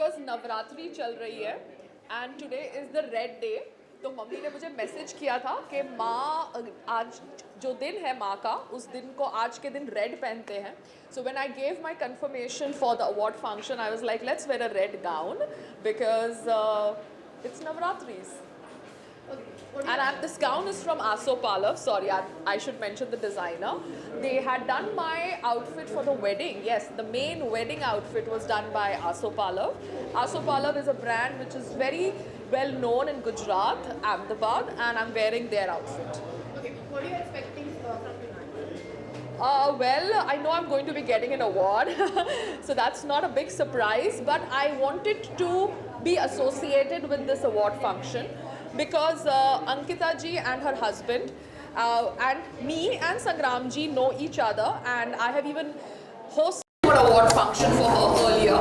Because Navratri चल रही है and today is the red day, तो मम्मी ने मुझे मैसेज किया था कि माँ आज जो दिन है माँ का, उस दिन को आज के दिन रेड पहनते हैं. So when I gave my confirmation for the award function I was like let's wear a red gown because it's Navratris. And this gown is from Aso Pallav. Sorry, I should mention the designer. They had done my outfit for the wedding. Yes, the main wedding outfit was done by Aso Pallav. Aso Pallav is a brand which is very well known in Gujarat, Ahmedabad, and I'm wearing their outfit. Okay, what are you expecting from tonight? Well, I know I'm going to be getting an award, so that's not a big surprise, but I wanted to be associated with this award function. Because Ankita ji and her husband and me and Sangram ji know each other, and I have even hosted an award function for her earlier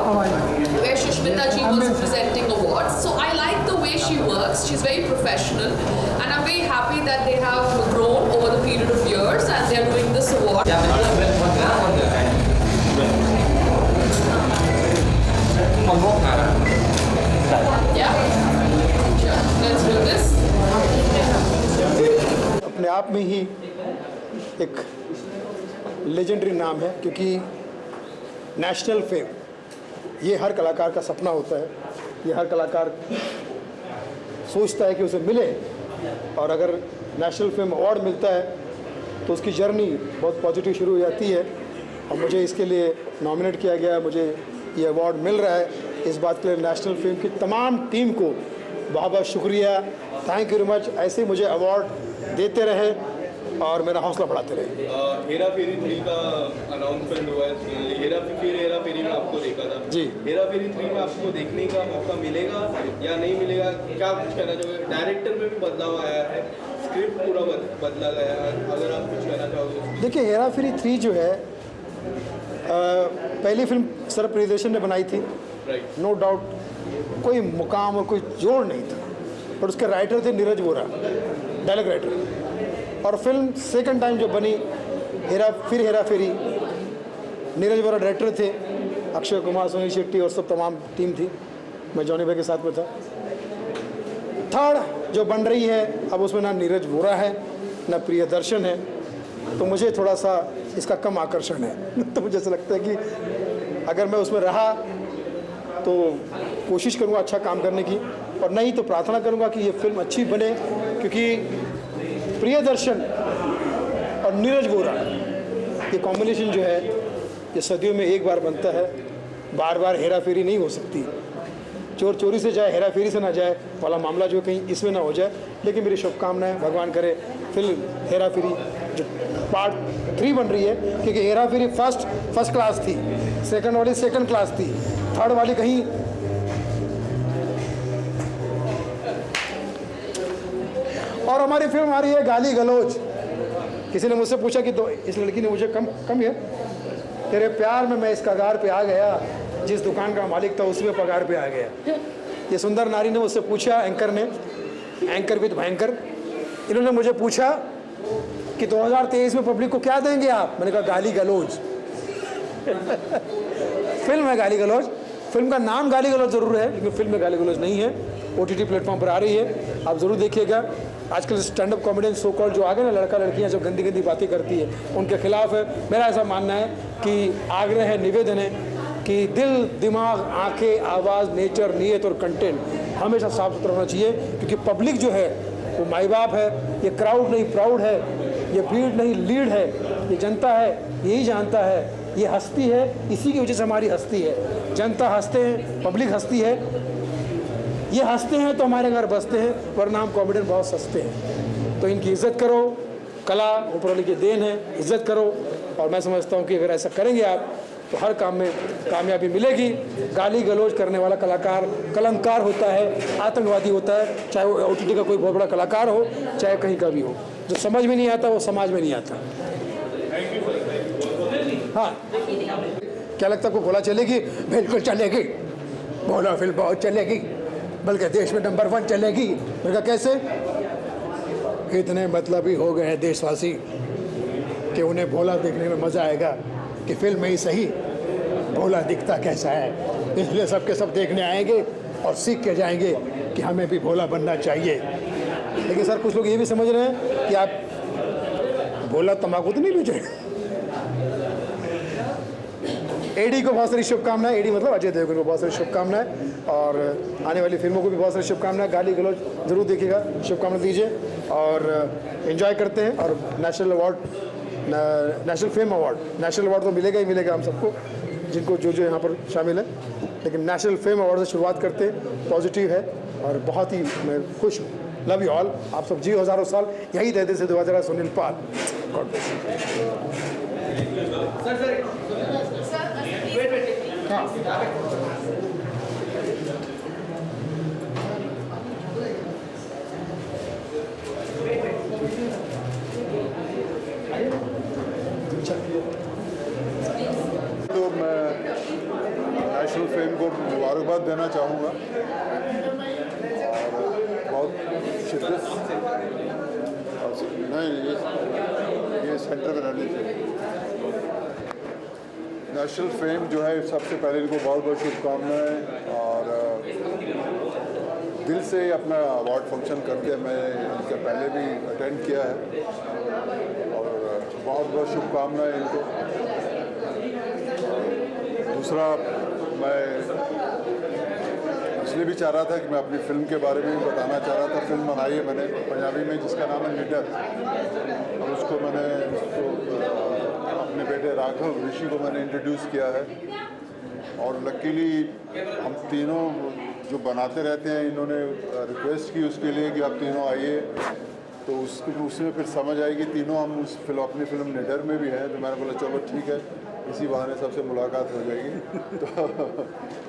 where Shushmita ji was presenting awards. So I like the way she works. She's very professional and I'm very happy that they have grown over the period of years and they're doing this award. Yeah. Let's do this. अपने आप में ही एक legendary नाम है, क्योंकि national fame ये हर कलाकार का सपना होता है. ये हर कलाकार सोचता है कि उसे मिले, और अगर नेशनल फेम अवार्ड मिलता है तो उसकी जर्नी बहुत पॉजिटिव शुरू हो जाती है. और मुझे इसके लिए नॉमिनेट किया गया, मुझे ये अवार्ड मिल रहा है. इस बात के लिए नेशनल फेम की तमाम टीम को बहुत बहुत शुक्रिया. Thank you very much. ऐसे ही मुझे अवार्ड देते रहे और मेरा हौसला बढ़ाते रहे. हेरा फेरी 3 का अनाउंसमेंट हुआ है. हेरा फेरी में आपको देखा था जी. हेरा फेरी 3 में आपको देखने का मौका मिलेगा या नहीं मिलेगा, क्या कुछ कहना चाहोगे? डायरेक्टर में भी बदलाव आया है, स्क्रिप्ट पूरा बदला गया है, अगर आप कुछ कहना चाहोगे? देखिए, हेरा फेरी 3 जो है पहली फिल्म सर प्रियदर्शन ने बनाई थी. राइट. नो डाउट कोई मुकाम और कोई जोड़ नहीं था, पर उसके राइटर थे नीरज वोरा, डायलॉग राइटर. और फिल्म सेकंड टाइम जो बनी हेरा फेरी, नीरज वोरा डायरेक्टर थे, अक्षय कुमार, सुनील शेट्टी और सब तमाम टीम थी. मैं जॉनी भाई के साथ में था. थर्ड जो बन रही है अब उसमें ना नीरज वोरा है ना प्रियदर्शन है, तो मुझे थोड़ा सा इसका कम आकर्षण है. तो मुझे ऐसा लगता है कि अगर मैं उसमें रहा तो कोशिश करूँगा अच्छा काम करने की, और नहीं तो प्रार्थना करूँगा कि ये फिल्म अच्छी बने, क्योंकि प्रियदर्शन और नीरज वोरा ये कॉम्बिनेशन जो है ये सदियों में एक बार बनता है. बार बार हेरा फेरी नहीं हो सकती. चोर चोरी से जाए, हेरा फेरी से ना जाए वाला मामला जो कहीं इसमें ना हो जाए. लेकिन मेरी शुभकामनाएं, भगवान करे फिल्म हेरा फेरी जो पार्ट 3 बन रही है, क्योंकि हेरा फेरी फर्स्ट क्लास थी, सेकंड वाली सेकंड क्लास थी, थर्ड वाली कहीं और हमारी फिल्म आ रही है गाली गलौज. किसी ने मुझसे पूछा कि तो इस लड़की ने मुझे कम है, तेरे प्यार में मैं इस कगार पे आ गया, जिस दुकान का मालिक था उसमें पगार पे आ गया. ये सुंदर नारी ने मुझसे पूछा, एंकर ने, एंकर विद भयंकर, इन्होंने मुझे पूछा कि 2023 में पब्लिक को क्या देंगे आप. मैंने कहा गाली गलौज. फिल्म है गाली गलौज. फिल्म का नाम गाली गलौज ज़रूर है, लेकिन फिल्म में गाली गलौज नहीं है. OTT प्लेटफॉर्म पर आ रही है, आप ज़रूर देखिएगा. आजकल stand up comedian so called जो आ गए ना, लड़का लड़कियां जो गंदी गंदी बातें करती है, उनके खिलाफ है. मेरा ऐसा मानना है कि आग्रह है, निवेदन है कि दिल, दिमाग, आंखें, आवाज़, नेचर, नीयत और कंटेंट हमेशा साफ सुथरा होना चाहिए. क्योंकि पब्लिक जो है वो माई बाप है. ये क्राउड नहीं प्राउड है, ये भीड़ नहीं लीड है, ये जनता है, यही जानता है, ये हस्ती है. इसी की वजह से हमारी हस्ती है. जनता हंसते हैं, पब्लिक हंसती है, ये हंसते हैं तो हमारे घर बसते हैं, वरना हम कॉमेडियन बहुत सस्ते हैं. तो इनकी इज्जत करो. कला ऊपर वाले की देन है, इज्जत करो. और मैं समझता हूँ कि अगर ऐसा करेंगे आप तो हर काम में कामयाबी मिलेगी. गाली गलौज करने वाला कलाकार कलंकार होता है, आतंकवादी होता है, चाहे वो OTT का कोई बहुत बड़ा कलाकार हो, चाहे कहीं का भी हो. जो समझ में नहीं आता वो समाज में नहीं आता. हाँ, क्या लगता है आपको भोला चलेगी? बिल्कुल चलेगी. भोला फिल्म बहुत चलेगी, बल्कि देश में नंबर 1 चलेगी. मैंने कहा कैसे? इतने मतलबी हो गए हैं देशवासी कि उन्हें भोला देखने में मज़ा आएगा कि फिल्म में ही सही भोला दिखता कैसा है. इसलिए सबके सब देखने आएंगे और सीख के जाएंगे कि हमें भी भोला बनना चाहिए। लेकिन सर कुछ लोग ये भी समझ रहे हैं कि आप भोला तम्बाकू तो नहीं बेचेंगे। एडी को बहुत सारी शुभकामनाएं, एडी मतलब अजय देवगन को बहुत सारी शुभकामनाएं और आने वाली फिल्मों को भी बहुत सारी शुभकामनाएं। गाली गलौज जरूर देखिएगा, शुभकामनाएं दीजिए और एंजॉय करते हैं। और national award, national film award, national award तो मिलेगा ही मिलेगा हम सबको जिनको जो जो यहाँ पर शामिल है, लेकिन नेशनल फिल्म अवार्ड से शुरुआत करते हैं। पॉजिटिव है और बहुत ही मैं खुश हूँ। Love you all. आप सब जियो हज़ारों साल। यही रहते से दुआ जरा सुनील पाल। God bless. तो मैं नेशनल फिल्म को मुबारकबाद देना चाहूँगा और बहुत शिद्दत नहीं ये सेंटर में रहनी चाहिए। नेशनल फेम जो है सबसे पहले इनको बहुत बहुत शुभकामनाएं और दिल से अपना अवार्ड फंक्शन करके मैं इनसे पहले भी अटेंड किया है और बहुत बहुत शुभकामनाएं इनको। दूसरा, मैं इसलिए भी चाह रहा था कि मैं अपनी फ़िल्म के बारे में भी बताना चाह रहा था। फिल्म बनाई है मैंने पंजाबी में जिसका नाम है निडर और उसको मैंने अपने बेटे राघव ऋषि को मैंने इंट्रोड्यूस किया है और लकीली हम तीनों जो बनाते रहते हैं इन्होंने रिक्वेस्ट की उसके लिए कि आप तीनों आइए, तो उसमें फिर समझ आई कि तीनों हम उस अपनी फिल्म निडर में भी हैं। तो मैंने बोला चलो ठीक है, इसी बहाने सबसे मुलाकात हो जाएगी।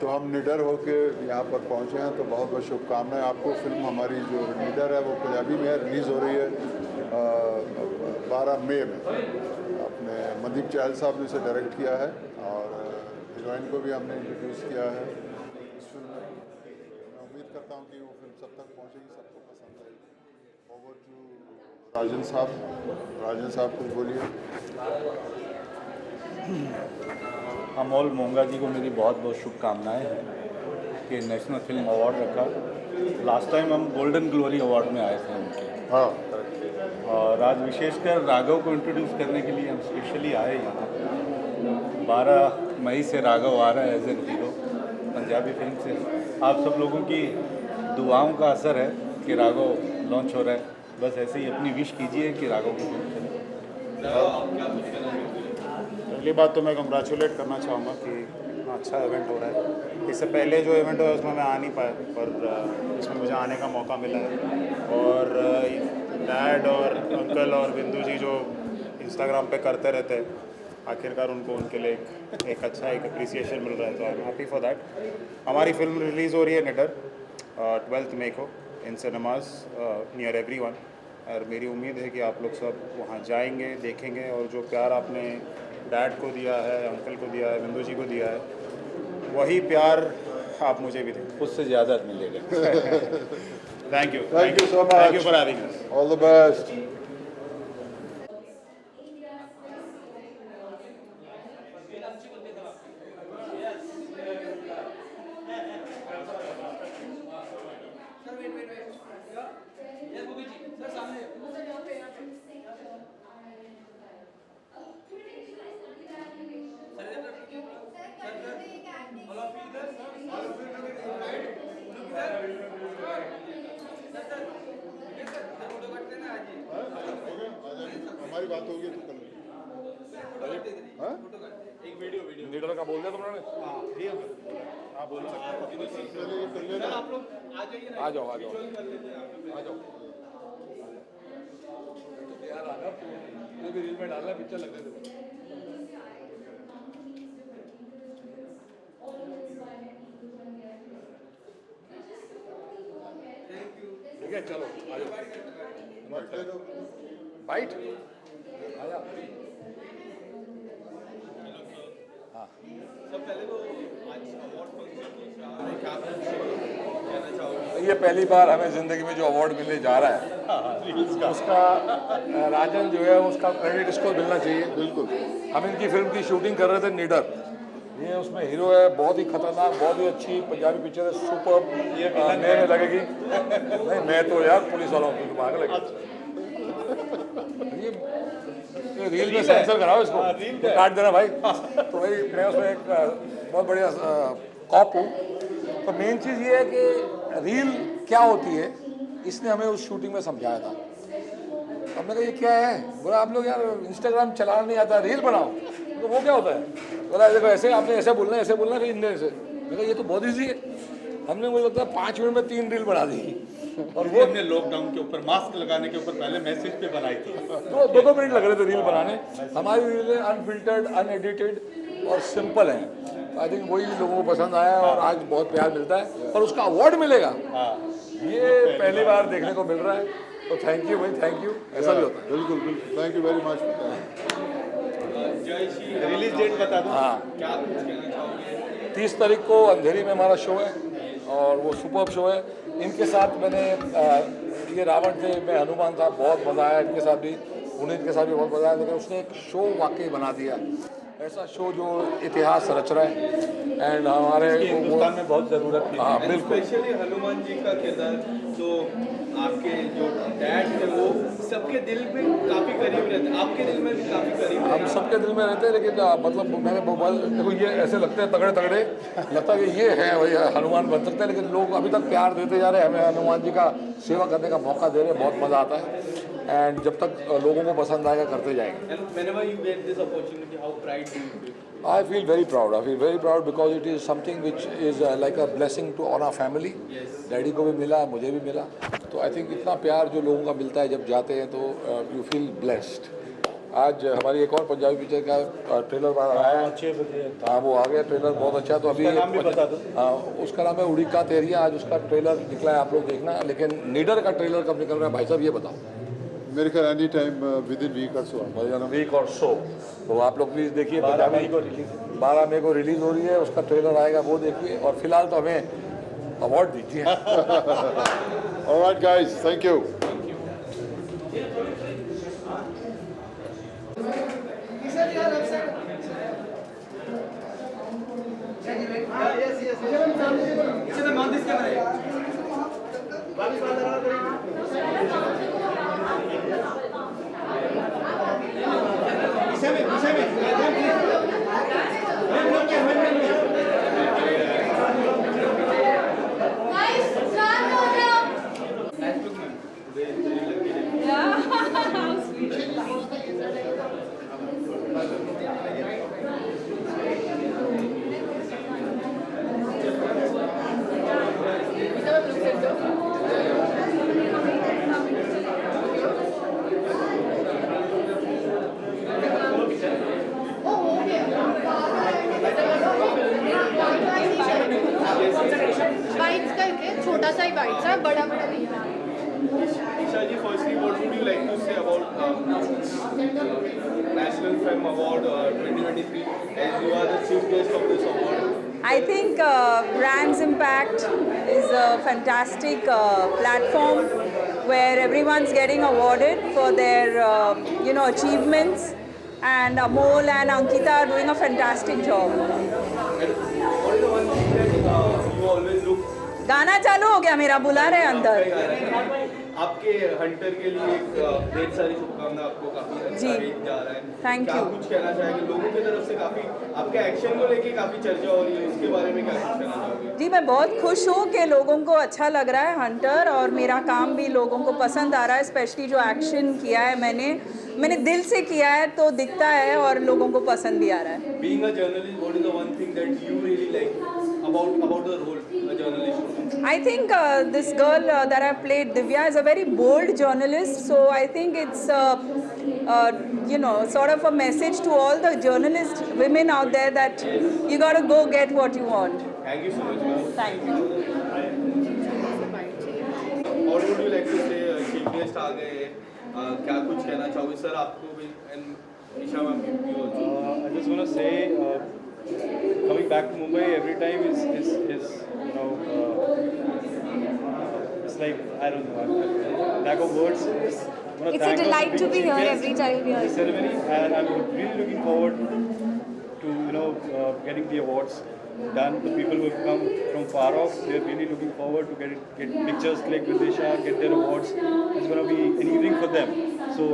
तो हम निडर होके यहाँ पर पहुँचे हैं, तो बहुत बहुत शुभकामनाएं आपको। फिल्म हमारी जो निडर है वो पंजाबी में रिलीज़ हो रही है 12 मई में। अपने मनदीप चहल साहब ने इसे डायरेक्ट किया है और हीरोइन को भी हमने इंट्रोड्यूस किया है इस फिल्म में। मैं उम्मीद करता हूँ कि वो फिल्म सब तक पहुँचेगी, सबको पसंद आएगी। ओवर टू राजन साहब। राजन साहब कुछ बोलिए। अमोल मोंगा जी को मेरी बहुत बहुत शुभकामनाएं हैं कि नेशनल फिल्म अवार्ड रखा। लास्ट टाइम हम गोल्डन ग्लोरी अवार्ड में आए थे उनके। हाँ, और आज विशेषकर राघव को इंट्रोड्यूस करने के लिए हम स्पेशली आए यहाँ। 12 मई से राघव आ रहा है as an hero Punjabi film से। आप सब लोगों की दुआओं का असर है कि राघव लॉन्च हो रहा है। बस ऐसे ही अपनी विश कीजिए कि राघव की फिल्म चले। पहली बात तो मैं कंग्रेचुलेट करना चाहूँगा कि इतना अच्छा इवेंट हो रहा है। इससे पहले जो इवेंट हुआ उसमें मैं आ नहीं पाया, पर इसमें मुझे आने का मौका मिला है। और डैड और अंकल और बिंदु जी जो इंस्टाग्राम पे करते रहते हैं, आखिरकार उनको उनके लिए एक अच्छा एक अप्रिसिएशन मिल रहा है, तो I am happy for that. हमारी फिल्म रिलीज़ हो रही है निडर 12 मई को इन सिनेमाज नियर एवरीवन। और मेरी उम्मीद है कि आप लोग सब वहाँ जाएंगे, देखेंगे और जो प्यार आपने डैड को दिया है, अंकल को दिया है, बिंदु जी को दिया है, वही प्यार आप मुझे भी दें। उससे ज़्यादा मिलेगा। Thank you so much. Thank you for having us. All the best. हमारी बात होगी तो लीडर का बोल दिया तुमने? हाँ बोलो। आप लोग आ जाओ आ जाओ आ जाओ यार, आना तू भी रील में डालना, पिक्चर लगने दे। ठीक है चलो आ जाओ। बाइट आया। ये पहली बार हमें ज़िंदगी में जो अवार्ड मिलने जा रहा है उसका राजन जो है उसका क्रेडिट इसको मिलना चाहिए। बिल्कुल। हम इनकी फिल्म की शूटिंग कर रहे थे निडर, ये उसमें हीरो है, बहुत ही खतरनाक, बहुत ही अच्छी पंजाबी पिक्चर है, सुपर। नए में लगेगी नहीं, मैं तो यार पुलिस वालों को मांग लगे। ये रील में सेंसर कराओ इसको, ये काट देना भाई। तो भाई मैं उसमें एक बहुत बढ़िया कॉप हूँ। तो मेन चीज़ ये है कि रील क्या होती है, इसने हमें उस शूटिंग में समझाया था। हमने कहा ये क्या है, बोला आप लोग यार इंस्टाग्राम चलाना नहीं आता, रील बनाओ। तो वो क्या होता है, बोला देखो ऐसे आपने ऐसे बोलना है, फिर इनने ऐसे। मैंने कहा ये तो बहुत ईजी है। हमने मुझे लगता है 5 मिनट में 3 रील बना दी। और वो हमने लॉकडाउन के ऊपर मास्क लगाने के ऊपर पहले मैसेज पे बनाई थी। तो 2 मिनट लग रहे थे रील बनाने। हमारी रीलें अनफिल्टर्ड, अनएडिटेड और सिंपल हैं। आई थिंक वही लोगों को पसंद आया और आज बहुत प्यार मिलता है और उसका अवार्ड मिलेगा, ये पहली बार देखने को मिल रहा है। तो थैंक यू भाई, थैंक यू। ऐसा भी होता है। बिल्कुल बिल्कुल, thank you very much. Release date बता दो। हाँ, क्या कुछ कहना चाहोगे? 30 तारीख को अंधेरी में हमारा शो है और वो सुपर्ब शो है। इनके साथ मैंने ये रावण थे, मैं हनुमान था, बहुत मज़ा आया। इनके साथ भी, पुनीत के साथ भी बहुत मज़ा आया। लेकिन उसने एक शो वाकई बना दिया, ऐसा शो जो इतिहास रच रहा है। एंड हमारे हिंदुस्तान में बहुत ज़रूरत है। हाँ बिल्कुल। स्पेशली हनुमान जी का किरदार, तो आपके जो डैड थे वो सबके दिल में काफ़ी करीब रहते हैं, आपके दिल में भी काफ़ी करीब हम सबके दिल में रहते हैं। लेकिन मतलब मैंने देखो ये ऐसे लगते हैं तगड़े तगड़े, लगता है कि ये है भाई हनुमान बन सकते हैं। लेकिन लोग अभी तक प्यार देते जा रहे हैं, हमें हनुमान जी का सेवा करने का मौका दे रहे हैं, बहुत मज़ा आता है। एंड जब तक लोगों को पसंद आएगा करते जाएंगे। And whenever you get this opportunity, how proud do you feel? I feel very proud. I feel very proud because it is something which is like a blessing to all our family. Daddy को भी मिला, मुझे भी मिला। तो I think इतना प्यार जो लोगों का मिलता है जब जाते हैं तो यू फील ब्लेस्ड। आज हमारी एक और पंजाबी पिक्चर का ट्रेलर आया, 6 बजे। हाँ वो आ गया ट्रेलर, बहुत अच्छा। तो अभी नाम भी बता दो। हाँ, उसका नाम है उड़ीका तेरिया। आज उसका ट्रेलर निकला है, आप लोग देखना। लेकिन नीडर का ट्रेलर कब निकल रहा है भाई साहब, ये बताओ। मेरे ख्याल any time within week और सो। वीक और सो। तो आप लोग प्लीज़ देखिए। 12 मई को रिलीज़ हो रही है, उसका ट्रेलर आएगा, वो देखिए। और फिलहाल तो हमें अवार्ड दीजिए। Alright guys, thank you. Bytes करके छोटा सा ही बाइट्स है, बड़ा बड़ा नहीं है। Isha ji, firstly, what would you like to say about National Film Award 2023 as you are the chief guest of this award? I think Brands Impact is a fantastic platform where everyone's getting awarded for their achievements, and Amol and Ankita are doing a fantastic job. And what is the one thing that you always look? गाना चालू हो गया मेरा, बुला रहे हैं अंदर। आपके हंटर के लिए ढेर सारी शुभकामनाएं, आपको काफी अच्छा रेट जा रहा है। Thank क्या you. कुछ कहना चाहेंगे? लोगों की तरफ से काफी आपके एक्शन को लेके काफी चर्चा हो रही है, उसके बारे में क्या कुछ कहना चाहोगे? जी मैं बहुत खुश हूँ कि लोगों को अच्छा लग रहा है हंटर, और मेरा काम भी लोगों को पसंद आ रहा है। स्पेशली जो एक्शन किया है मैंने दिल से किया है, तो दिखता है और लोगों को पसंद भी आ रहा है। Being a journalist, what is the one thing that you really like about the role a journalist? I think this girl that I played, Divya, is a very bold journalist. So I think it's, sort of a message to all the journalist women out there that you got to go get what you want. Thank you so much, ma'am. Thank you. What would you like to say? Chief guest आ गए, क्या कुछ कहना चाहोगे sir आपको भी and Isha ma'am you also? I just want to say, coming back to Mumbai every time is it's like, I don't know, lack of words. It's a delight to be here every time we are the ceremony, and I'm really looking forward to getting the awards done. The people who have come from far off, they're really looking forward to get pictures clicked with Isha, get their awards. It's going to be an evening for them. So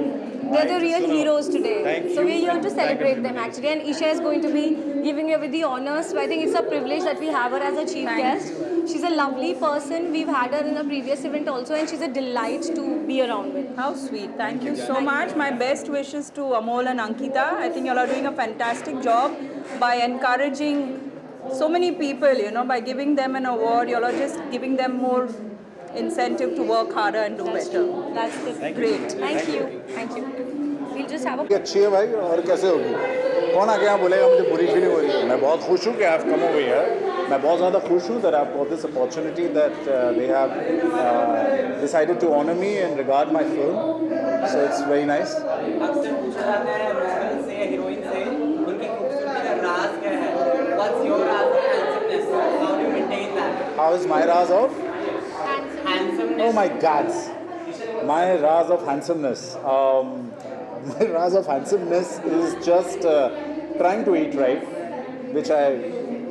they're the real heroes today. Thank so you we're here and to thank celebrate them everybody. actually, and Isha is going to be giving you with the honors. So I think it's a privilege that we have her as a chief guest. She's a lovely person. We've had her in a previous event also, and she's a delight to be around with. How sweet. Thank you so much. My best wishes to Amol and Ankita. I think you all are doing a fantastic job by encouraging so many people, by giving them an award. You all are just giving them more incentive to work harder and do better. That's great. Thank you. Thank you. We'll just have a अच्छी है भाई, और कैसे होगी? कौन आके यहाँ बोलेगा मुझे बुरी फीलिंग हो रही है? मैं बहुत खुश हूँ कि I've come over here. मैं बहुत ज़्यादा खुश हूँ that I've got this opportunity that they have decided to honor me and regard my film. So it's very nice. अक्सर पूछा जाता है मॉडल से हीरोइन से उनकी खूबसूरती का राज क्या है? What's your Raj of handsomeness? How do you maintain that? How is my Raz of? Handsomeness. Oh my God. My Raz of handsomeness. My Raz of handsomeness is just trying to eat right, which I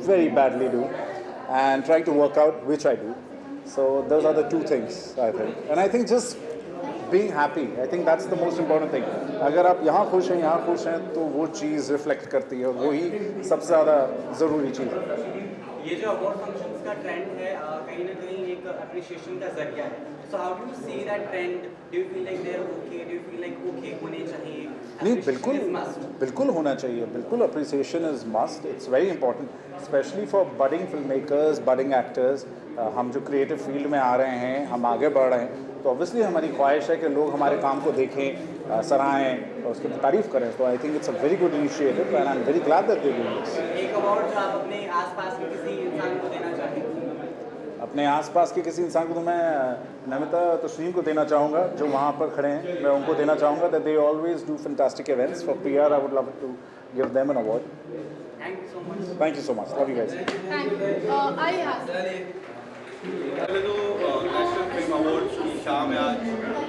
very badly do, and trying to work out, which I do. So those are the two things, I think. And I think just being happy, I think that's the most important thing. अगर आप यहाँ खुश हैं, तो वो चीज़ reflect करती है, और वही सबसे ज़्यादा ज़रूरी चीज़ है. ये जो अवार्ड फंक्शंस का ट्रेंड है कहीं ना कहीं एक अप्रिशिएशन का जरिया है. So how do you see that trend? Do you feel like they're okay? Do you feel like okay होने चाहिए? नहीं, बिल्कुल होना चाहिए. बिल्कुल appreciation is must. It's very important, especially for budding filmmakers, budding actors. हम जो creative field में आ रहे हैं, हम आगे बढ़ रहे हैं, तो obviously हमारी ख्वाहिश है कि लोग हमारे काम को देखें, सराहें और उसकी तारीफ करें. So I think it's a very good initiative, and I'm very glad that they're doing this. एक अवार्ड जो आप अपने आसपास के किसी इंसान को देना चाहें? अपने आसपास के किसी इंसान को तो मैं नमिता तस्लीम को देना चाहूँगा, जो वहाँ पर खड़े हैं. मैं उनको देना चाहूँगा that they always do fantastic events. For PR, I would love to give them an award. Thank you so much. Thank you so much. Love you guys. Thank you. I asked. पहले तो national film awards की शाम है आज,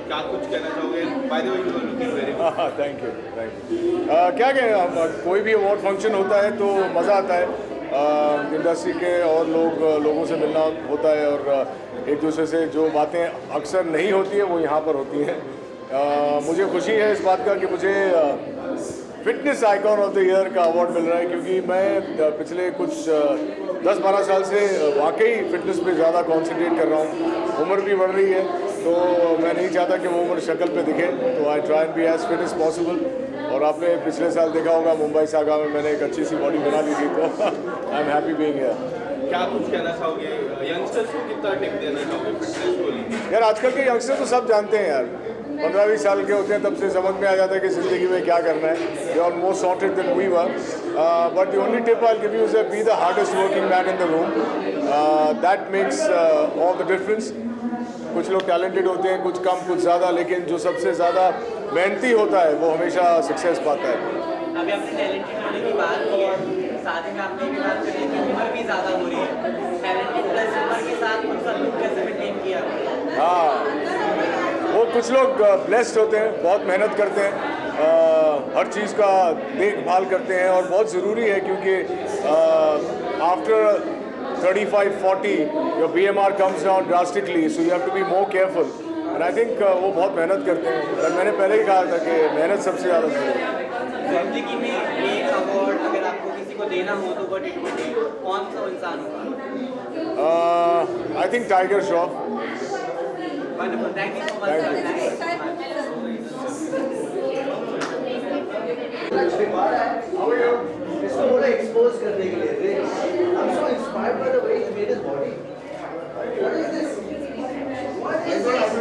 क्या कुछ कहना चाहोगे? By the way you are looking very good. Thank you. क्या कहें, कोई भी अवार्ड फंक्शन होता है तो मज़ा आता है. इंडस्ट्री के और लोगों से मिलना होता है, और एक दूसरे से जो बातें अक्सर नहीं होती है वो यहाँ पर होती हैं. मुझे खुशी है इस बात का कि मुझे fitness icon of the year का अवार्ड मिल रहा है, क्योंकि मैं पिछले कुछ 10-12 साल से वाकई फ़िटनेस पे ज़्यादा कॉन्सेंट्रेट कर रहा हूँ. उम्र भी बढ़ रही है, तो मैं नहीं चाहता कि वो उम्र शक्ल पे दिखे, तो I try and be as fit as possible. और आपने पिछले साल देखा होगा मुंबई सागा में मैंने एक अच्छी सी बॉडी बना ली थी, तो I am happy being here. क्या कुछ कहना चाहोगे? यंगस्टर्स को कितना टिप देना चाहोगे फिटनेस को लेकर? यार आजकल के यंगस्टर तो सब जानते हैं यार, 15-20 साल के होते हैं तब से समझ में आ जाता है कि ज़िंदगी में क्या करना है. They are more sorted than we were, but the only tip I will give you is be the hardest working man in the room. That makes all the difference. कुछ लोग टैलेंटेड होते हैं, कुछ कम कुछ ज़्यादा, लेकिन जो सबसे ज़्यादा मेहनती होता है वो हमेशा सक्सेस पाता है. अभी आपने टैलेंटेड होने की बात की है, साथ ही में आपने भी बात करी कि उम्र भी ज़्यादा हो रही है. टैलेंटेड प्लस उम्र के साथ उनका लुक कैसे मेंटेन किया? हाँ, वो कुछ लोग ब्लेस्ड होते हैं, बहुत मेहनत करते हैं, हर चीज़ का देखभाल करते हैं, और बहुत ज़रूरी है क्योंकि after 35-40 your BMR comes down drastically, so you have to be more careful. And I think वो बहुत मेहनत करते हैं. और मैंने पहले ही कहा था कि मेहनत सबसे ज़्यादा ज़रूरी है. जिंदगी में एक अवार्ड अगर आपको किसी को देना हो तो what it would be? कौन सा इंसान होगा? I think Tiger Shroff. Wonderful. Thank you so much. इसको थोड़ा एक्सपोज करने के लिए I'm so inspired by the way he made his body. What is this? What is this?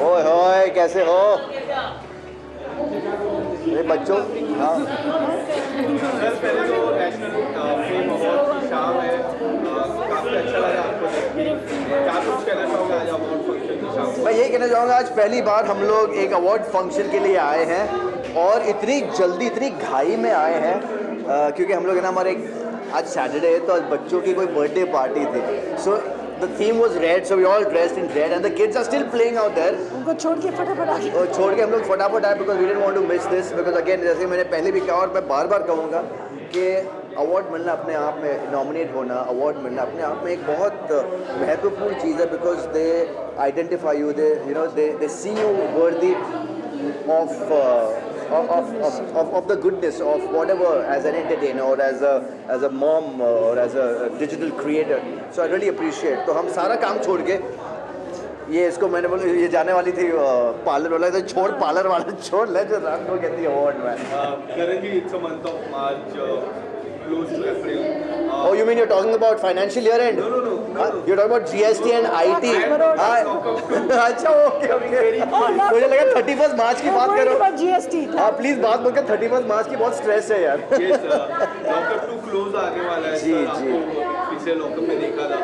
ओए होए कैसे हो मेरे बच्चों? हाँ सर, पहले तो नेशनल फिल्म अवार्ड की शाम है, काफ़ी अच्छा लगा आपको देख के. क्या कुछ कहना चाहोगे आज अवार्ड फंक्शन की शाम? मैं यही कहना चाहूँगा, आज पहली बार हम लोग एक अवार्ड फंक्शन के लिए आए हैं, और इतनी जल्दी इतनी घाई में आए हैं, क्योंकि हम लोग है ना, हमारे आज सैटरडे है तो आज बच्चों की कोई बर्थडे पार्टी थी. सो the theme was red, so we all dressed in red, and the kids are still playing out there. उनको छोड़ के फटाफट आ गए। और छोड़ के हम लोग फटाफट आए because we didn't want to miss this, because again जैसे मैंने पहले भी कहा और मैं बार-बार कहूँगा कि अवार्ड मिलना अपने आप में, नॉमिनेट होना, अवार्ड मिलना अपने आप में एक बहुत महत्वपूर्ण चीज़ है, because they identify you, they see you worthy of the goodness of whatever, as an entertainer or as a mom or as a digital creator. So I really appreciate. तो हम सारा काम छोड़ के ये इसको मैंने बोला ये जाने वाली थी पार्लर वाला, तो छोड़ पार्लर वाला छोड़ ले जो रात को कहती है अवार्ड में। Currently it's a month of March, close to April. Oh, you mean you're talking about financial year end? No. You're talking about GST and IT. अच्छा ओके। मुझे लगा 31 मार्च की बात करो। GST। हाँ प्लीज बात बोल के 31 मार्च की बहुत स्ट्रेस है यार। Yes, लॉकअप 2 क्लोज आने वाला है। जी। पिछले लॉकअप में देखा था,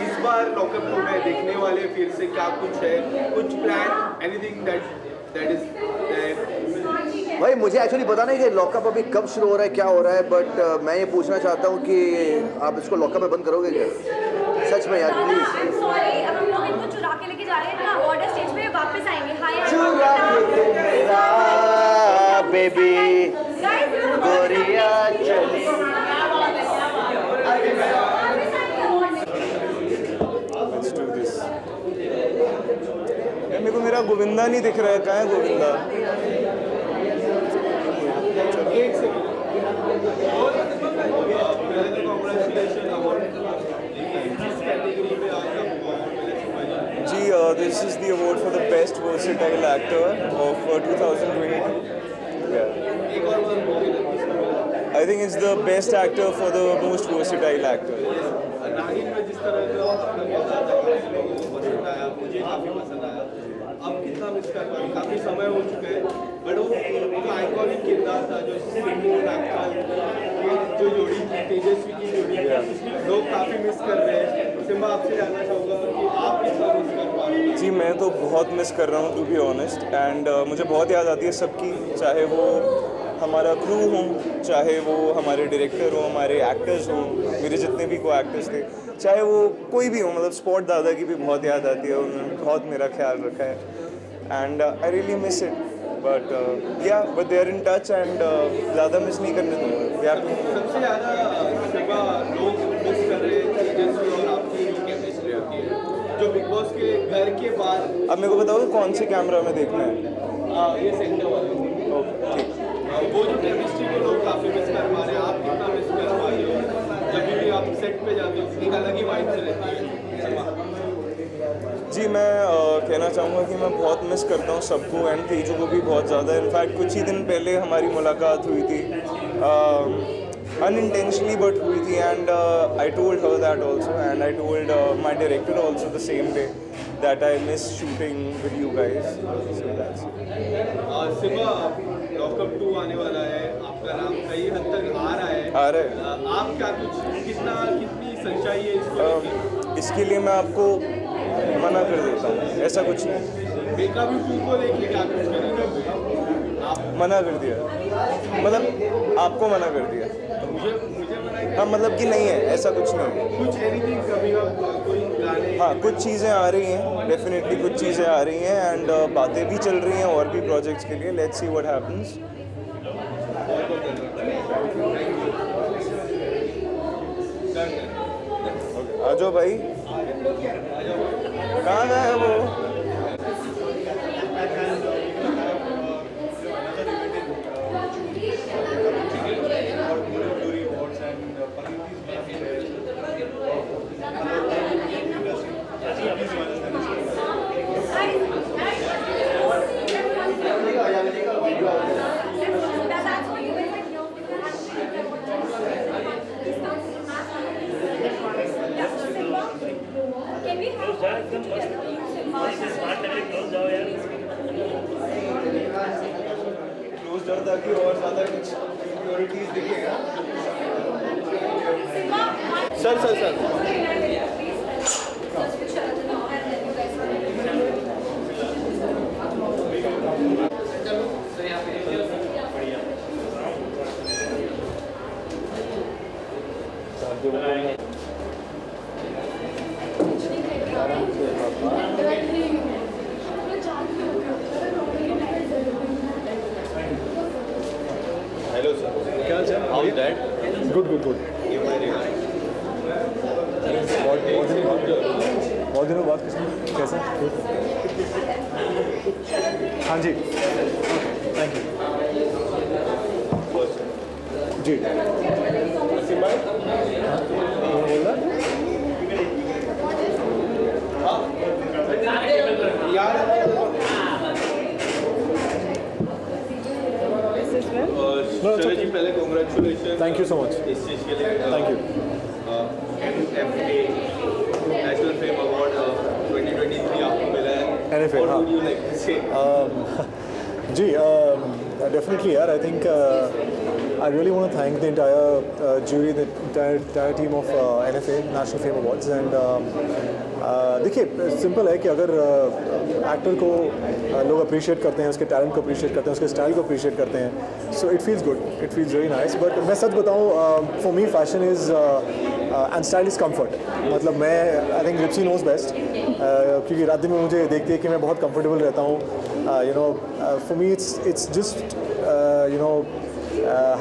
इस बार लॉकअप 2 में देखने वाले फिर से क्या कुछ है, कुछ प्लान, एनीथिंग दैट इज भाई मुझे एक्चुअली पता नहीं कि लॉकअप अभी कब शुरू हो रहा है, क्या हो रहा है, बट मैं ये पूछना चाहता हूँ कि आप इसको लॉकअप में बंद करोगे क्या? सच में यार प्लीज। सॉरी, अब हम लोग इनको चुरा के लेके जा रहे हैं ना, ऑर्डर स्टेज पे वापस आएंगे। हाय चुरा के तेरा बेबी गोरिया चली। Let's do this. मेरे को मेरा गोविंदा नहीं दिख रहा है, कहाँ है गोविंदा? जी, this is the award for the best versatile actor of 2022. Yeah. I think it's the best actor for the most versatile actor. नागिन में जिस तरह का पसंद आया, मुझे काफ़ी पसंद आया। अब कितना मिस कर पाए, काफ़ी समय हो चुका है, बट वो जो आइकॉनिक किरदार था, जो जो जोड़ी थी, तेजस्वी की जोड़ी, लोग काफ़ी मिस कर रहे हैं। सिम्बा आपसे जानना चाहूँगा कि आप कितना मिस कर पा रहे हैं? जी, मैं तो बहुत मिस कर रहा हूँ टू बी ऑनेस्ट, एंड मुझे बहुत याद आती है सबकी, चाहे वो हमारा क्रू हो, चाहे वो हमारे डायरेक्टर हो, हमारे एक्टर्स हो, मेरे जितने भी को एक्टर्स थे, चाहे वो कोई भी हो, मतलब स्पॉट दादा की भी बहुत याद आती है, उन्होंने बहुत मेरा ख्याल रखा है and I really miss it, but yeah but they are in touch and ज़्यादा मिस नहीं करने दूँगा। सबसे ज़्यादा लोग मिस कर रहे हैं तेजस्वी और आपकी जो केमिस्ट्री होती है, जो बिग बॉस के घर के बाहर। अब मेरे को बताओ कौन से कैमरा में देखना है? ये सेंटर वाले। ओके ठीक। वो जो केमिस्ट्री के लोग काफ़ी मिस कर पा रहे हैं, आप कितना मिस कर पा रहे हो? जब भी आप सेट पे जाते हो एक अलग ही वाइब से रहती है। जी, मैं कहना चाहूँगा कि मैं बहुत मिस करता हूँ सबको एंड तेजू को भी बहुत ज़्यादा। इनफैक्ट कुछ ही दिन पहले हमारी मुलाकात हुई थी, unintentionally but हुई थी, and I told her that also, and I told my director also the same day that I miss shooting with you guys. So that's it. Simmba, lock up 2 आने वाला है, आपका नाम कई हद तक आ रहा है। आप क्या कितनी सच्चाई है इसको? इसके लिए मैं आपको मना कर देता हूँ, ऐसा कुछ नहीं। बेकाबू 2 को लेके क्या कुछ करेंगे? आप मना कर दिया, मतलब आपको मना कर दिया। मुझे मना, हाँ मतलब कि नहीं है, ऐसा कुछ नहीं। कुछ एनीथिंग कभी कोई गाने? हाँ, कुछ चीज़ें आ रही हैं, डेफिनेटली कुछ चीज़ें आ रही हैं एंड बातें भी चल रही हैं और भी प्रोजेक्ट्स के लिए। Let's see what happens. आ जाओ भाई, कहाँ गए हैं वो? क्लोज डाउन ताकि और ज़्यादा कुछ सिक्योरिटीज दिखेगा। Sir good good good. बहुत दिनों बाद कैसे? हाँ जी, थैंक यू जी। शरद जी पहले congratulation, thank you so much, इस चीज़ के लिए। Thank you. NFA national fame award 2023 आपको मिला है। NFA, What हाँ। would you like to say? जी, definitely यार, I think I really want to thank the entire jury, the entire team of NFA National Fame Awards, and देखिए simple है कि अगर एक्टर को लोग अप्रिशिएट करते हैं, उसके टैलेंट को अप्रिशिएट करते हैं, उसके स्टाइल को अप्रिशिएट करते हैं, so it feels good, it feels very nice. But मैं सच बताऊँ, for me fashion is and style is comfort. मतलब मैं आई थिंक रिप्सी नोज बेस्ट, क्योंकि रात दिन में मुझे देखती है कि मैं बहुत कंफर्टेबल रहता हूँ। You no, for me it's just you know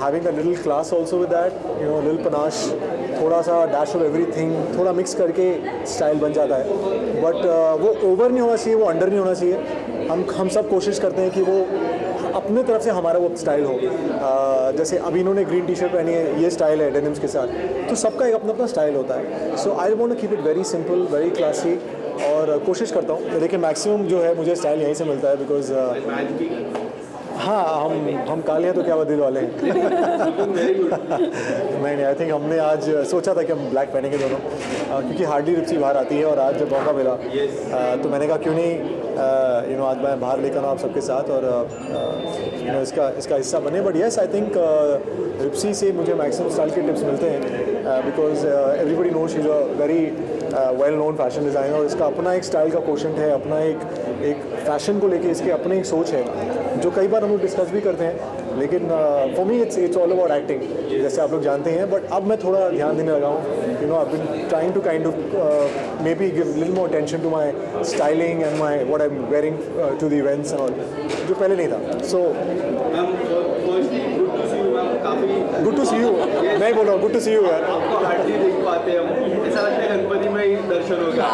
having a little class also with that, you know, little panache, थोड़ा सा dash of everything, थोड़ा mix करके style बन जाता है। But वो over नहीं होना चाहिए, वो under नहीं होना चाहिए। हम सब कोशिश करते हैं कि वो अपने तरफ से हमारा वो स्टाइल हो। जैसे अभी इन्होंने ग्रीन टी शर्ट पहनी है, ये स्टाइल है डेनिम्स के साथ, तो सबका एक अपना अपना स्टाइल होता है। So I want to keep it very simple, very classy, और कोशिश करता हूँ। लेकिन मैक्सिमम जो है मुझे स्टाइल यहीं से मिलता है, बिकॉज हाँ, हम काले हैं तो क्या बदल वाले हैं। नहीं, आई थिंक हमने आज सोचा था कि हम ब्लैक पहनेंगे दोनों, क्योंकि हार्डली रिप्सी बाहर आती है, और आज जब मौका मिला तो मैंने कहा क्यों नहीं यू नो आज मैं बाहर लेकर आऊँ आप सबके साथ, और यू नो इसका हिस्सा बने। But yes, I think Ripsi से मुझे मैक्सिमम स्टाइल के टिप्स मिलते हैं, because everybody knows she is a very well known fashion designer, और इसका अपना एक स्टाइल का कोशेंट है, अपना एक फैशन को लेके इसकी अपनी एक सोच है, जो कई बार हम लोग डिस्कस भी करते हैं। लेकिन for me it's all about acting, जैसे आप लोग जानते हैं। बट अब मैं थोड़ा ध्यान देने लगा हूँ, you know, I been trying to kind of maybe give little more attention to my styling and my what I am wearing to the events, और जो पहले नहीं था। So good to see you, मैं बोल रहा हूँ good to see you यार। आपको हार्डली देख पाते हैं हम, ऐसा लगता है गणपति में ही दर्शन हो गया।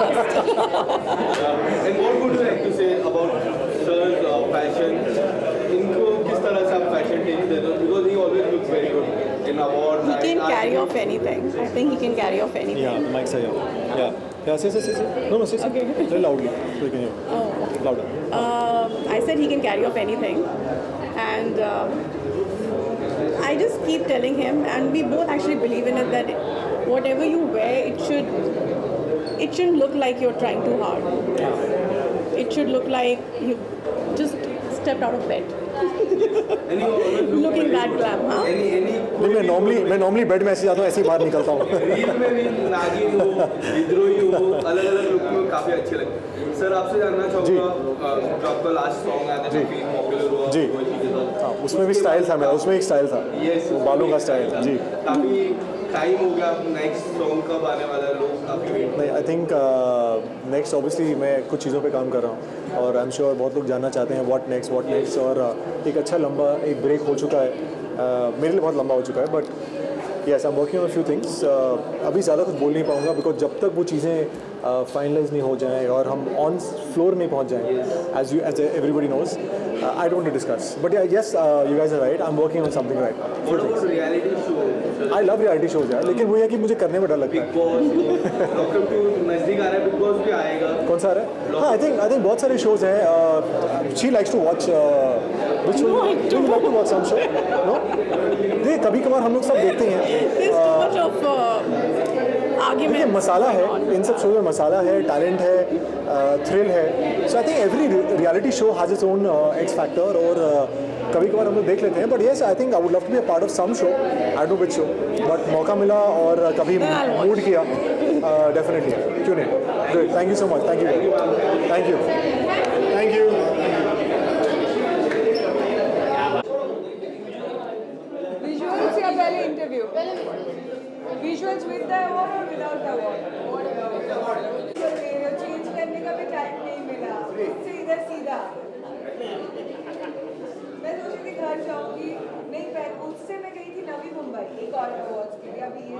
And what would you like to say about sir's fashion? इनको किस तरह से आप फैशन टिप्स देते हो? Because he always looks very good in awards. He can carry off anything. I think he can carry off anything. Yeah, the mics are here. Yeah, say. No, say. Okay. Very loudly, so you can hear. Oh, okay. Louder. I said he can carry off anything, and I just keep telling him, and we both actually believe in it, that whatever you wear, it shouldn't look like you're trying too hard. It should look like you just stepped out of bed. Looking that glam, huh? मैं normally bed में ऐसे जाता हूँ, ऐसे ही बाहर निकलता हूँ। Reel में भी नागिन हो, विद्रोही हो, अलग-अलग लुक में काफ़ी अच्छे लगते हैं। सर आपसे जानना चाहूँगा, जो आपका लास्ट सॉन्ग आया था, काफ़ी पॉपुलर हुआ जी, हाँ, उसमें भी स्टाइल था मेरा, उसमें एक स्टाइल था, बालों का स्टाइल था जी। काफ़ी टाइम हो गया, नेक्स्ट सॉन्ग कब आने वाला है? लोग काफ़ी वेट। नहीं, आई थिंक नेक्स्ट ऑब्वियसली मैं कुछ चीज़ों पे काम कर रहा हूँ, और आई एम श्योर बहुत लोग जानना चाहते हैं व्हाट नेक्स्ट, और एक अच्छा लंबा एक ब्रेक हो चुका है, मेरे लिए बहुत लंबा हो चुका है। But yes, I am working on few things. अभी ज़्यादा कुछ बोल नहीं पाऊँगा, बिकॉज जब तक वो चीज़ें फाइनलाइज नहीं हो जाएं और हम ऑन फ्लोर नहीं पहुँच जाएं, as everybody knows, I don't to discuss. But yes, you guys are right, I am working on something right. I love reality shows यार, लेकिन वो है कि मुझे करने में डर लगता है। नजदीक आ रहा है, बिग बॉस भी आएगा। कौन सा आ रहा है? हाँ, आई थिंक बहुत सारे शोज हैं। She likes to watch which show? Do you like to watch some show? No? देखिए, कभी कभार हम लोग सब देखते हैं। देखिए, मसाला है इन सब शो में, मसाला है, टैलेंट है, थ्रिल है। So I think every reality show has its own X factor, और कभी कभार हम लोग देख लेते हैं। But yes, I think I would love to be a part of some show, I do which show, but मौका मिला और कभी मूड किया, डेफिनेटली, क्यों नहीं। Great, thank you so much, thank you. Visuals या पहले interview? Visuals with the award or without the award? Change करने का भी टाइम नहीं मिला, इससे इधर सीधा। मैं सोची थी घर जाऊंगी, नहीं उससे मैं गई थी नवी मुंबई एक और अवार्ड्स के लिए अभी ये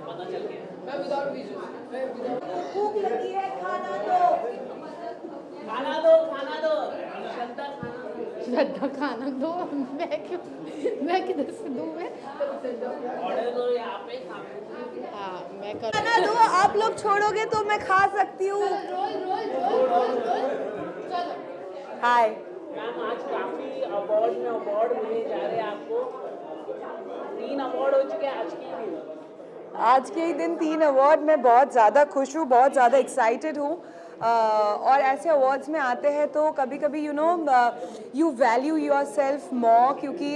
पता चल गया। मैं विदाउट विजुअल, मैं विदाउट भूख लगी है खाना दो खाना दो खाना दो श्रद्धा खाना श्रद्धा खाना दो। मैं किधर से दूँ मैं? ऑर्डर करो यहाँ पे हाँ मैं कर खाना दो आप लोग छोड़ोगे तो मैं खा सकती हूँ हाय मैम आज काफी अवार्ड में अवार्ड मिले जा रहे हैं आपको। 3 अवार्ड हो चुके हैं आज के ही दिन। आज के ही दिन 3 अवार्ड मैं बहुत ज़्यादा खुश हूँ बहुत ज़्यादा एक्साइटेड हूँ और ऐसे अवार्ड्स में आते हैं तो कभी कभी यू वैल्यू योर सेल्फ मोर क्योंकि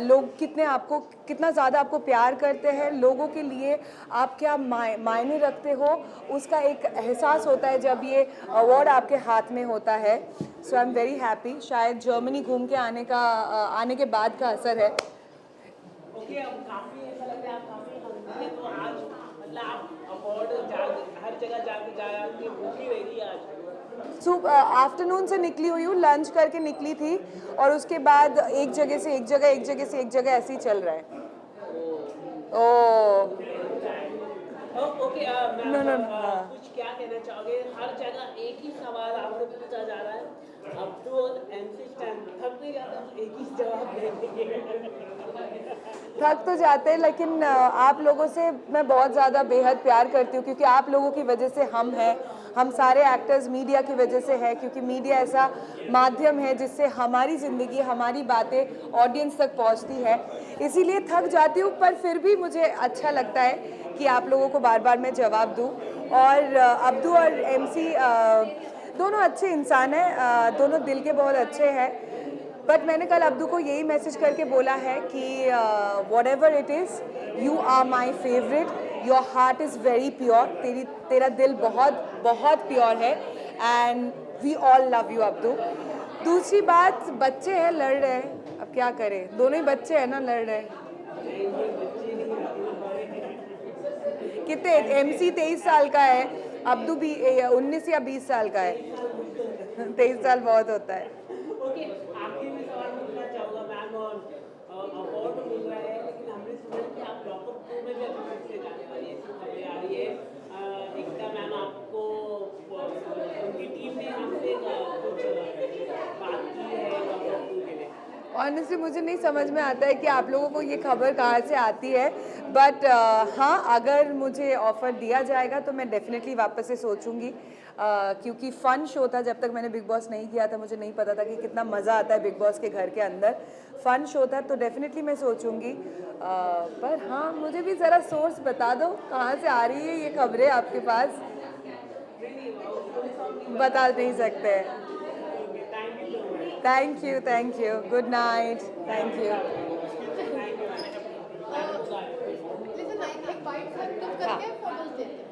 लोग कितना ज़्यादा आपको प्यार करते हैं लोगों के लिए आप क्या मायने रखते हो उसका एक एहसास होता है जब ये अवार्ड आपके हाथ में होता है। So I am very happy. शायद जर्मनी घूम के आने के बाद का असर है। ओके अब काफी ऐसा लग रहा है आप काफी हंसी है तो आज मतलब आप अवार्ड हर जगह जाके भूखी रहेगी आज। आफ्टरनून से निकली हुई हूँ लंच करके निकली थी और उसके बाद एक जगह से एक जगह ऐसे ही चल रहा है। ओके मैम कुछ क्या कहना चाहोगे? हर जगह एक ही सवाल आपसे पूछा जा रहा है अब्दू और MC स्टैन थक नहीं जाता एक ही जवाब देंगे? थक तो जाते हैं लेकिन आप लोगों से मैं बहुत ज़्यादा बेहद प्यार करती हूँ क्योंकि आप लोगों की वजह से हम सारे एक्टर्स मीडिया की वजह से है क्योंकि मीडिया ऐसा माध्यम है जिससे हमारी ज़िंदगी हमारी बातें ऑडियंस तक पहुँचती है। इसीलिए थक जाती हूँ पर फिर भी मुझे अच्छा लगता है कि आप लोगों को बार बार मैं जवाब दूँ। और अब्दू और MC दोनों अच्छे इंसान हैं दोनों दिल के बहुत अच्छे हैं बट मैंने कल अब्दू को यही मैसेज करके बोला है कि whatever it is you are my favourite your heart is very pure तेरा दिल बहुत बहुत प्योर है and we all love you Abdu. दूसरी बात बच्चे हैं लड़ रहे हैं अब क्या करें दोनों ही बच्चे हैं ना लड़ रहे हैं। कितने MC 23 साल का है अब्दू भी 19 या 20 साल का है 23 साल बहुत होता है। ओके आखिर में सवाल पूछना चाहूँगा मैम और अवार्ड मिल रहा है लेकिन हमने सुना कि आप लॉकअप 2 में भी अभी फिर से जाने वाली है खबरें आ रही है एकता मैम आपको उनकी टीम ने आपसे कुछ बात की है लॉकअप 2 के लिए? ऑनेस्टली मुझे नहीं समझ में आता है कि आप लोगों को ये खबर कहाँ से आती है बट हाँ अगर मुझे ऑफ़र दिया जाएगा तो मैं डेफिनेटली वापस से सोचूंगी क्योंकि फ़न शो था जब तक मैंने बिग बॉस नहीं किया था मुझे नहीं पता था कि कितना मज़ा आता है बिग बॉस के घर के अंदर। फ़न शो था तो डेफिनेटली मैं सोचूंगी पर हाँ मुझे भी ज़रा सोर्स बता दो कहाँ से आ रही है ये खबरें आपके पास बता नहीं सकते। Thank you good night thank you. एक बाइट करके फोटोज देते हैं।